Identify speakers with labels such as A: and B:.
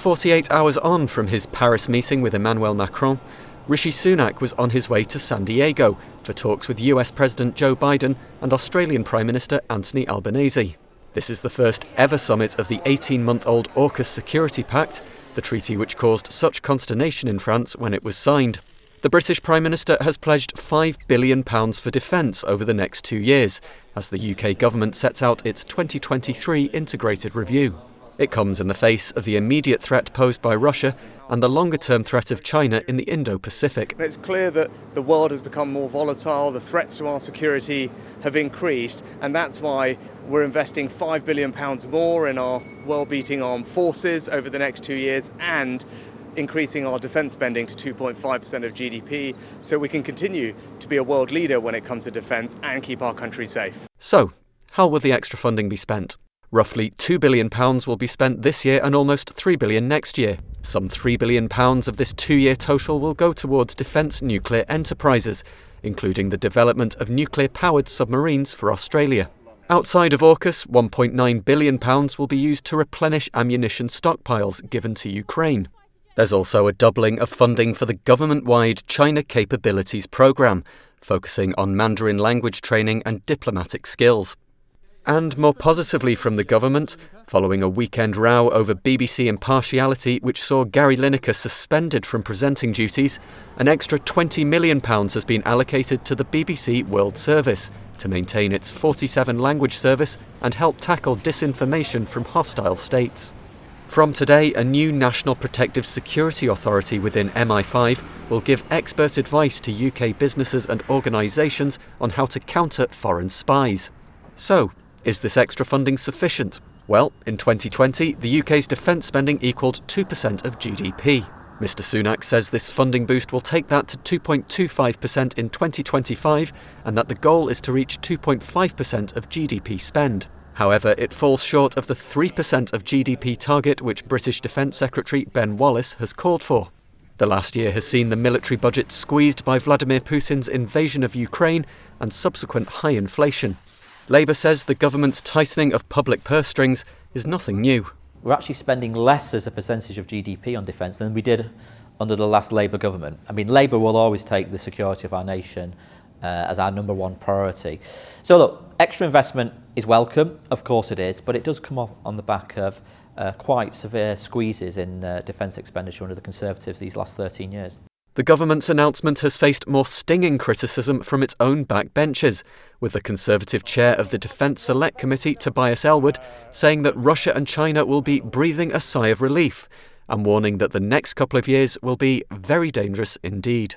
A: 48 hours on from his Paris meeting with Emmanuel Macron, Rishi Sunak was on his way to San Diego for talks with US President Joe Biden and Australian Prime Minister Anthony Albanese. This is the first ever summit of the 18-month-old AUKUS Security Pact, the treaty which caused such consternation in France when it was signed. The British Prime Minister has pledged £5 billion for defence over the next 2 years, as the UK government sets out its 2023 integrated review. It comes in the face of the immediate threat posed by Russia and the longer-term threat of China in the Indo-Pacific.
B: It's clear that the world has become more volatile, the threats to our security have increased, and that's why we're investing £5 billion more in our world-beating armed forces over the next 2 years and increasing our defence spending to 2.5% of GDP so we can continue to be a world leader when it comes to defence and keep our country safe.
A: So, how will the extra funding be spent? Roughly £2 billion will be spent this year and almost £3 billion next year. Some £3 billion of this 2-year total will go towards defence nuclear enterprises, including the development of nuclear-powered submarines for Australia. Outside of AUKUS, £1.9 billion will be used to replenish ammunition stockpiles given to Ukraine. There's also a doubling of funding for the government-wide China Capabilities Programme, focusing on Mandarin language training and diplomatic skills. And more positively from the government, following a weekend row over BBC impartiality which saw Gary Lineker suspended from presenting duties, an extra £20 million has been allocated to the BBC World Service to maintain its 47-language service and help tackle disinformation from hostile states. From today, a new National Protective Security Authority within MI5 will give expert advice to UK businesses and organisations on how to counter foreign spies. So, is this extra funding sufficient? Well, in 2020, the UK's defence spending equalled 2% of GDP. Mr Sunak says this funding boost will take that to 2.25% in 2025 and that the goal is to reach 2.5% of GDP spend. However, it falls short of the 3% of GDP target which British Defence Secretary Ben Wallace has called for. The last year has seen the military budget squeezed by Vladimir Putin's invasion of Ukraine and subsequent high inflation. Labour says the government's tightening of public purse strings is nothing new.
C: We're actually spending less as a percentage of GDP on defence than we did under the last Labour government. I mean, Labour will always take the security of our nation as our number one priority. So look, extra investment is welcome, of course it is, but it does come off on the back of quite severe squeezes in defence expenditure under the Conservatives these last 13 years.
A: The government's announcement has faced more stinging criticism from its own backbenchers, with the Conservative chair of the Defence Select Committee, Tobias Ellwood, saying that Russia and China will be breathing a sigh of relief and warning that the next couple of years will be very dangerous indeed.